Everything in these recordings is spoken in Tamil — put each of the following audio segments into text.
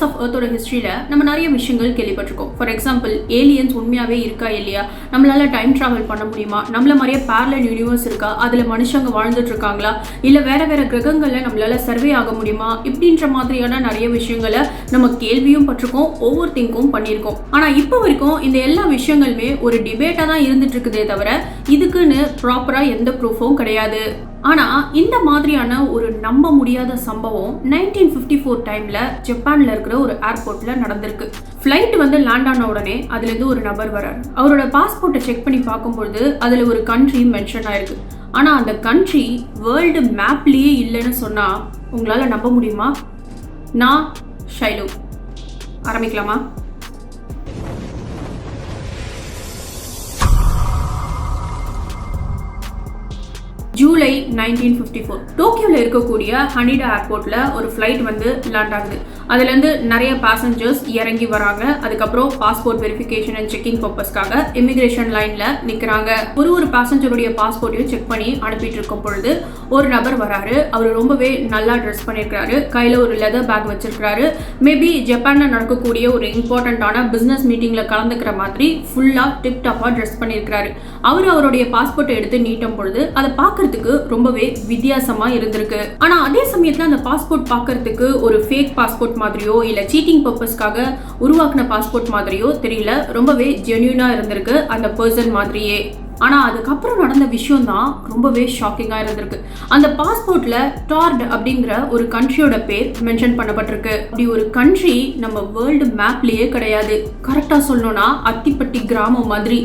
வாண்டர்ஸ் ஆஃப் எர்த்தோட ஹிஸ்ட்ரியில நம்ம நிறைய விஷயங்கள் கேள்விப்பட்டிருக்கோம். ஃபார் எக்ஸாம்பிள், ஏலியன்ஸ் உண்மையாவே இருக்கா இல்லையா, நம்மளால டைம் டிராவல் பண்ண முடியுமா, நம்மள மாதிரியே பேரலல் யூனிவர்ஸ் இருக்கா, அதுல மனுஷங்க வாழ்ந்துட்டு இருக்காங்களா, இல்ல வேற வேற கிரகங்கள்ல நம்மளால சர்வே ஆக முடியுமா, இப்படின்ற மாதிரியான நிறைய விஷயங்களை நம்ம கேள்வியும் பட்டிருக்கோம், ஓவர் திங்கும் பண்ணியிருக்கோம். ஆனா இப்போ வரைக்கும் இந்த எல்லா விஷயங்களுமே ஒரு டிபேட்டா தான் இருந்துட்டு இருக்குதே தவிர இதுக்குன்னு ப்ராப்பரா எந்த ப்ரூஃபும் கிடையாது. ஆனா இந்த மாதிரியான ஒரு நம்ப முடியாத சம்பவம் 1954 டைம்ல ஜப்பான்ல இருக்கிற ஒரு ஏர்போர்ட்ல நடந்திருக்கு. ஃபிளைட் லேண்ட் ஆன உடனே அதுல இருந்து ஒரு நபர் வரார். அவரோட பாஸ்போர்ட்டை செக் பண்ணி பார்க்கும்போது அதுல ஒரு கண்ட்ரி மென்ஷன் ஆயிருக்கு. ஆனா அந்த கண்ட்ரி வேர்ல்டு மேப்லயே இல்லைன்னு சொன்னா உங்களால நம்ப முடியுமா? நான் ஷைலு. ஆரம்பிக்கலாமா? ஜூலை 1954 டோக்கியோவில் இருக்கக்கூடிய ஹனிடா ஏர்போர்ட்ல ஒரு ஃப்ளைட் லேண்ட் ஆகுது. அதுலேருந்து நிறைய பேசஞ்சர்ஸ் இறங்கி வராங்க. அதுக்கப்புறம் பாஸ்போர்ட் வெரிஃபிகேஷன் அண்ட் செக்கிங் பர்பஸ்க்காக இமிகிரேஷன் லைன்ல நிற்கிறாங்க. ஒரு பாசஞ்சருடைய பாஸ்போர்ட்டையும் செக் பண்ணி அனுப்பிட்டு இருக்கும் பொழுது ஒரு நபர் வராரு. அவர் ரொம்பவே நல்லா ட்ரெஸ் பண்ணியிருக்காரு. கையில் ஒரு லெதர் பேக் வச்சிருக்காரு. மேபி ஜப்பான்ல நடக்கக்கூடிய ஒரு இம்பார்ட்டன்டான பிசினஸ் மீட்டிங்ல கலந்துக்கிற மாதிரி ஃபுல்லா டிப் டாப்பா ட்ரெஸ் பண்ணியிருக்காரு. அவருடைய பாஸ்போர்ட்டை எடுத்து நீட்டும் பொழுது அதை பார்க்கறதுக்கு ரொம்பவே வித்தியாசமா இருந்திருக்கு. ஆனா அதே சமயத்துல அந்த பாஸ்போர்ட் பார்க்கறதுக்கு ஒரு ஃபேக் பாஸ்போர்ட் மாதிரியோ இல்ல சீட்டிங் பர்பஸ்க்காக உருவாக்குன பாஸ்போர்ட் மாதிரியோ தெரியல. ரொம்பவே ஜென்யூனா இருந்திருக்கு அந்த பர்சன் மாதிரியே. ஆனா அதுக்கப்புறம் நடந்த விஷயம் தான் ரொம்பவே ஷாக்கிங்கா இருந்திருக்கு. அந்த பாஸ்போர்ட்ல டார்ட் அப்படிங்கிற ஒரு கண்ட்ரியோட பேர் மென்ஷன் பண்ணப்பட்டிருக்கு. அப்படி ஒரு கண்ட்ரி நம்ம வேர்ல்டு மேப்லயே கிடையாது. கரெக்டா சொல்லணும்னா அத்திப்பட்டி கிராமம் மாதிரி.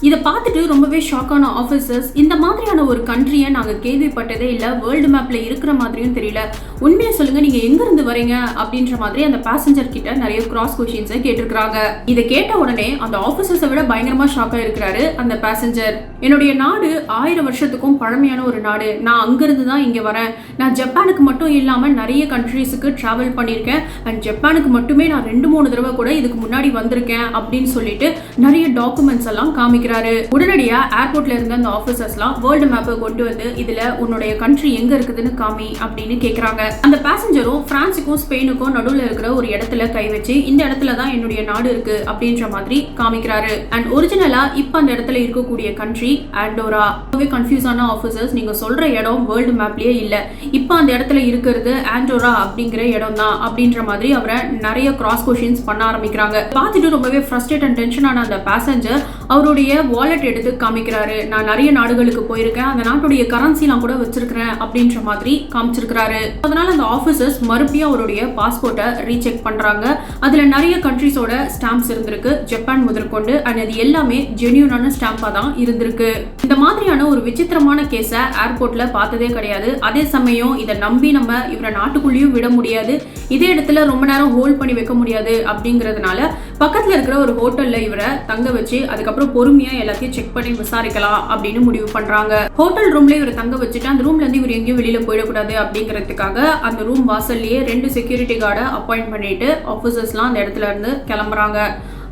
இதை பார்த்துட்டு ரொம்பவே ஷாக்கான ஆஃபீஸர்ஸ், இந்த மாதிரியான ஒரு கண்ட்ரியை நாங்கள் கேள்விப்பட்டதே இல்லை, வேர்ல்டு மேப்ல இருக்கிற மாதிரியும் தெரியல, உண்மையை சொல்லுங்க, நீங்க எங்க இருந்து வரீங்க அப்படின்ற மாதிரி அந்த பேசஞ்சர் கிட்ட நிறைய கிராஸ் கொஸ்டின்ஸை கேட்டிருக்காங்க. இதை கேட்ட உடனே அந்த ஆஃபீஸர்ஸை விட பயங்கரமா ஷாக்கா இருக்கிறாரு அந்த பேசஞ்சர். என்னுடைய நாடு 1000 வருஷத்துக்கும் பழமையான ஒரு நாடு. நான் அங்கிருந்து தான் இங்க வரேன். நான் ஜப்பானுக்கு மட்டும் இல்லாம நிறைய கண்ட்ரீஸுக்கு டிராவல் பண்ணியிருக்கேன். அண்ட் ஜப்பானுக்கு மட்டுமே நான் 2-3 தடவை கூட இதுக்கு முன்னாடி வந்திருக்கேன் அப்படின்னு சொல்லிட்டு நிறைய டாக்குமெண்ட்ஸ் எல்லாம் காமிக்கிறாரு. உடனடியா ஏர்போர்ட்ல இருந்த அந்த ஆபீசர்ஸ்லாம் வேர்ல்டு மேப்பை கொண்டு வந்து இதுல உன்னுடைய கண்ட்ரி எங்க இருக்குதுன்னு காமி அப்படின்னு கேக்குறாங்க. அந்த பேசஞ்சரும் பிரான்ஸுக்கும் ஸ்பெயினுக்கும் நடுவுல இருக்கிற ஒரு இடத்துல கை வச்சு இந்த இடத்துல தான் என்னுடைய நாடு இருக்கு அப்படின்ற மாதிரி காமிக்கிறாரு. அண்ட் ஒரிஜினலா இப்ப அந்த இடத்துல இருக்கக்கூடிய கண்ட்ரி ஆண்டோரா. ரொம்பவே கன்ஃபியூஸான ஆபீசர்ஸ், நீங்க சொல்ற இடம் வேர்ல்டு மேப்லயே இல்ல, இப்ப அந்த இடத்துல இருக்கிறது ஆண்டோரா அப்படிங்கிற இடம் தான் அப்படின்ற மாதிரி அவரை நிறைய கிராஸ் கொஸ்டின்ஸ் பண்ண ஆரம்பிக்கிறாங்க. பார்த்துட்டு ரொம்பவே ஃப்ரஸ்ட்ரேட் அண்ட் டென்ஷன் ஆன அந்த பேசஞ்சர் அவருடைய வாலெட் எடுத்து காமிக்கிறாரு. நான் நிறைய நாடுகளுக்கு போயிருக்கேன், அந்த நாட்டுடைய கரன்சிலாம் கூட வச்சிருக்கிறேன் அப்படின்ற மாதிரி காமிச்சிருக்கிறாரு. அதனால அந்த ஆபீசர்ஸ் மறுபடியும் அவருடைய பாஸ்போர்ட்டை ரீசெக் பண்றாங்க. அதுல நிறைய கண்ட்ரிஸோட ஸ்டாம்ப்ஸ் இருந்திருக்கு, ஜப்பான் முதற்கொண்டு. அண்ட் அது எல்லாமே ஜென்யூனான ஸ்டாம்பா தான் இருந்திருக்கு. இந்த மாதிரியான ஒரு விசித்திரமான கேஸை ஏர்போர்ட்ல பார்த்ததே கிடையாது. அதே சமயம் இதை நம்பி நம்ம இவரை நாட்டுக்குள்ளேயும் விட முடியாது, இதே இடத்துல ரொம்ப நேரம் ஹோல்ட் பண்ணி வைக்க முடியாது அப்படிங்கிறதுனால பக்கத்துல இருக்கிற ஒரு ஹோட்டல்ல இவரை தங்க வச்சு அதுக்கப்புறம் பொறுமையா எல்லாத்தையும் செக் பண்ணி விசாரிக்கலாம் அப்படின்னு முடிவு பண்றாங்க. ஹோட்டல் ரூம்ல இவரை தங்க வச்சுட்டு அந்த ரூம்ல இருந்து இவர் எங்கேயும் வெளியில போயிடக்கூடாது அப்படிங்கிறதுக்காக அந்த ரூம் வாசல்லையே 2 செக்யூரிட்டி கார்டை அப்பாயிண்ட் பண்ணிட்டு ஆபீசர்ஸ்லாம் அந்த இடத்துல இருந்து கிளம்புறாங்க.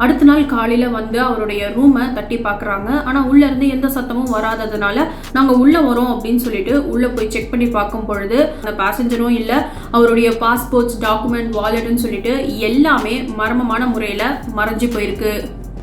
அடுத்த நாள் காலையில அவருடைய ரூமை தட்டி பாக்குறாங்க. ஆனா உள்ள இருந்து எந்த சத்தமும் வராததுனால நாங்க உள்ள வரோம் அப்படின்னு சொல்லிட்டு உள்ள போய் செக் பண்ணி பார்க்கும் பொழுது அந்த பேசஞ்சரும் இல்ல, அவருடைய பாஸ்போர்ட்ஸ், டாக்குமெண்ட், வாலெட்னு சொல்லிட்டு எல்லாமே மர்மமான முறையில மறைஞ்சு போயிருக்கு.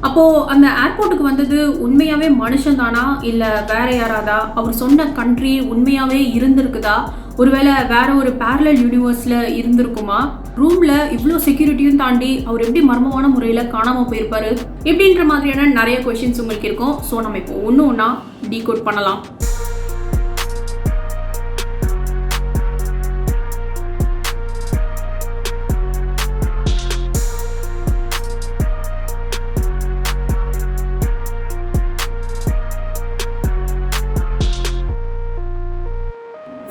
அப்போ அந்த ஏர்போர்ட்டுக்கு வந்தது உண்மையாவே மனுஷன் தானா இல்ல வேற யாராதா? அவர் சொன்ன கண்ட்ரி உண்மையாவே இருந்திருக்குதா? ஒருவேளை வேற ஒரு பேரலல் யூனிவர்ஸ்ல இருந்திருக்குமா? ரூம்ல இவ்வளோ செக்யூரிட்டியும் தாண்டி அவர் எப்படி மர்மமான முறையில காணாம போயிருப்பாரு? இப்படின்ற மாதிரியான நிறைய கொஸ்டின்ஸ் உங்களுக்கு இருக்கும். ஸோ நம்ம இப்போ ஒன்று ஒன்றா டீகோட் பண்ணலாம்.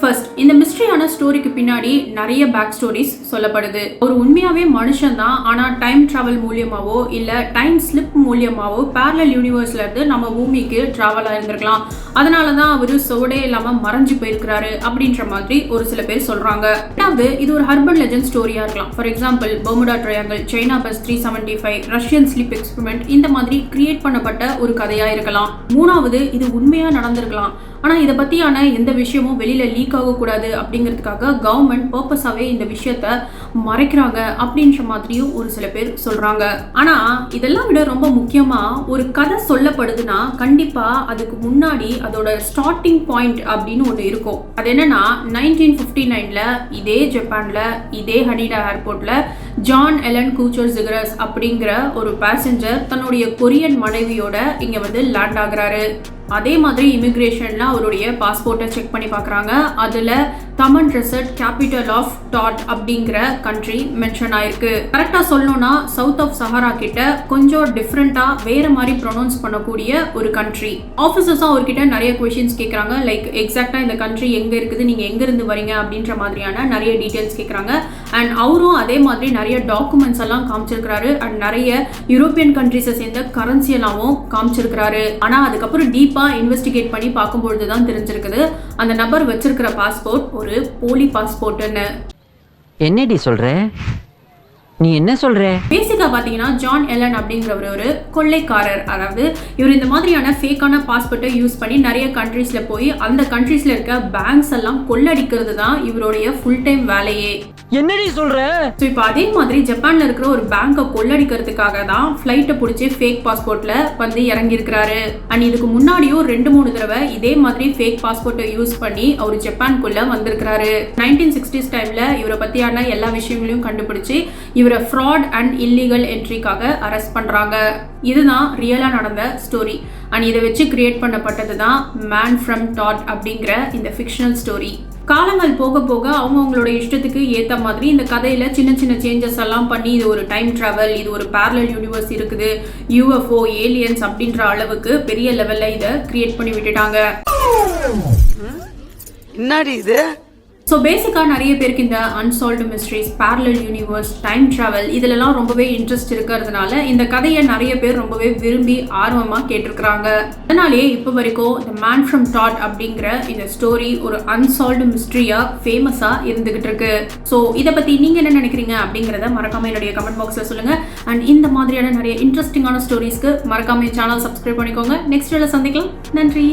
ஃபர்ஸ்ட், இந்த மிஸ்ட்ரியான ஸ்டோரிக்கு பின்னாடி நிறைய பேக் ஸ்டோரிஸ் சொல்லப்படுது. ஒரு உண்மையாவே மனுஷன் தான், ஆனா டைம் டிராவல் மூலியமாவோ இல்ல டைம் ஸ்லிப் மூலியமாவோ பேரலல் யூனிவர்ஸ்ல இருந்து நம்ம பூமிக்கு டிராவல் ஆயிருந்திருக்கலாம். அதனாலதான் அவரு சோடே இல்லாம மறைஞ்சு போயிருக்கிறாரு அப்படின்ற மாதிரி ஒரு சில பேர் சொல்றாங்க. ரெண்டாவது, இது ஒரு ஹர்பன் லெஜெண்ட் ஸ்டோரியா இருக்கலாம். For example, Bermuda triangle, China bus 375, Russian sleep experiment, இந்த மாதிரி கிரியேட் பண்ணப்பட்ட ஒரு கதையா இருக்கலாம். மூணாவது, இது உண்மையா நடந்திருக்கலாம். ஆனால் இதை பற்றியான எந்த விஷயமும் வெளியில் லீக் ஆகக்கூடாது அப்படிங்கிறதுக்காக கவர்மெண்ட் பர்பஸாகவே இந்த விஷயத்த மறைக்கிறாங்க அப்படின்ற மாதிரியும் ஒரு சில பேர் சொல்கிறாங்க. ஆனால் இதெல்லாம் விட ரொம்ப முக்கியமாக ஒரு கதை சொல்லப்படுதுன்னா கண்டிப்பாக அதுக்கு முன்னாடி அதோட ஸ்டார்டிங் பாயிண்ட் அப்படின்னு ஒன்று இருக்கும். அது என்னன்னா 1959 இதே ஜப்பானில் இதே ஹனிடா ஏர்போர்ட்டில் ஜான் எலன் கூச்சர் ஜிகரஸ் அப்படிங்கிற ஒரு பேசஞ்சர் தன்னுடைய கொரியன் மனைவியோட இங்கே வந்து லேண்ட் ஆகுறாரு. அதே மாதிரி இமிக்ரேஷன்ல அவருடைய பாஸ்போர்ட்டை செக் பண்ணி பார்க்குறாங்க. அதில் தமன் ரெசர்ட் கேபிட்டல் ஆஃப் டாட் அப்படிங்கிற கண்ட்ரி மென்ஷன் ஆயிருக்கு. கரெக்டாக சொல்லணும்னா சவுத் ஆஃப் சஹாரா கிட்ட கொஞ்சம் டிஃப்ரெண்ட்டாக வேற மாதிரி ப்ரொனவுன்ஸ் பண்ணக்கூடிய ஒரு கண்ட்ரி. ஆஃபீஸர்ஸும் அவர்கிட்ட நிறைய கொஷின்ஸ் கேட்குறாங்க. லைக் எக்ஸாக்டாக இந்த கண்ட்ரி எங்கே இருக்குது, நீங்கள் எங்கேருந்து வரீங்க அப்படின்ற மாதிரியான நிறைய டீட்டெயில்ஸ் கேட்குறாங்க. அண்ட் அவரும் அதே மாதிரி நிறைய டாக்குமெண்ட்ஸ் எல்லாம் காமிச்சிருக்கிறாரு. அண்ட் நிறைய யூரோப்பியன் கண்ட்ரிஸை சேர்ந்த கரன்சி எல்லாமும் காமிச்சிருக்கிறாரு. ஆனால் அதுக்கப்புறம் டீப்பாக இன்வெஸ்டிகேட் பண்ணி பார்க்கும்பொழுது தான் தெரிஞ்சிருக்குது அந்த நபர் வச்சிருக்கிற பாஸ்போர்ட் ஒரு போலி பாஸ்போர்ட்னு. என்னடி சொல்ற? நீ என்ன சொல்ற? பேசிக்கா பாத்தீங்கன்னா ஜான் எலன் அப்படிங்கிறவர் ஒரு கொள்ளைக்காரர். அதாவது இவர் இந்த மாதிரியான ஃபேக்கான பாஸ்போர்ட்டை யூஸ் பண்ணி நிறைய கண்ட்ரீஸ்ல போய் அந்த கண்ட்ரீஸ்ல இருக்க பேங்க்ஸ் எல்லாம் கொள்ளடிக்கிறது தான் இவருடைய ஃபுல் டைம் வேலையே. என்னடி சொல்ற? இப்போ அதே மாதிரி ஜப்பான்ல இருக்கிற ஒரு பேங்கை கொள்ளடிக்கிறதுக்காக தான் ஃபிளைட்டை பிடிச்சி ஃபேக் பாஸ்போர்ட்ல வந்து இறங்கி இருக்கிறாரு. அண்ட் இதுக்கு முன்னாடியும் 2-3 தடவை இதே மாதிரி ஃபேக் பாஸ்போர்ட்டை யூஸ் பண்ணி அவர் ஜப்பான்குள்ள வந்திருக்கிறாரு. 1960s டைம்ல இவரை பத்தியான எல்லா விஷயங்களையும் கண்டுபிடிச்சு இவரை ஃப்ராட் அண்ட் இல்லீகல் என்ட்ரிக்காக அரெஸ்ட் பண்றாங்க. இதுதான் ரியலா நடந்த ஸ்டோரி. அண்ட் இதை வச்சு கிரியேட் பண்ணப்பட்டது தான் மேன் ஃப்ரம் டாட் அப்படிங்கிற இந்த ஃபிக்ஷனல் ஸ்டோரி. காலங்கள் போக போக அவங்களோட இஷ்டத்துக்கு ஏற்ற மாதிரி இந்த கதையில் சின்ன சின்ன சேஞ்சஸ் எல்லாம் பண்ணி இது ஒரு டைம் ட்ராவல், இது ஒரு பேரலல் யூனிவர்ஸ் இருக்குது, யூஎஃப்ஓ ஏலியன்ஸ் அப்படின்ற அளவுக்கு பெரிய லெவலில் இதை கிரியேட் பண்ணி விட்டுட்டாங்க. என்னடி இது? ஸோ பேசிக்காக நிறைய பேருக்கு இந்த unsolved mysteries, parallel universe, time travel இதிலெல்லாம் ரொம்பவே இன்ட்ரெஸ்ட் இருக்கிறதுனால இந்த கதையை நிறைய பேர் ரொம்பவே விரும்பி ஆர்வமாக கேட்டிருக்கிறாங்க. அதனாலேயே இப்போ வரைக்கும் இந்த மேன் ஃப்ரம் டாட் அப்படிங்கிற இந்த ஸ்டோரி ஒரு அன்சால்வ்டு மிஸ்ட்ரியாக ஃபேமஸாக இருந்துகிட்டு இருக்கு. ஸோ இதை பற்றி நீங்கள் என்ன நினைக்கிறீங்க அப்படிங்கிறத மறக்காம என்னுடைய கமெண்ட் பாக்ஸில் சொல்லுங்கள். அண்ட் இந்த மாதிரியான நிறைய இன்ட்ரெஸ்டிங்கான ஸ்டோரிஸ்க்கு மறக்காம சேனல் சப்ஸ்கிரைப் பண்ணிக்கோங்க. நெக்ஸ்ட் வீடியோவில் சந்திக்கலாம். நன்றி.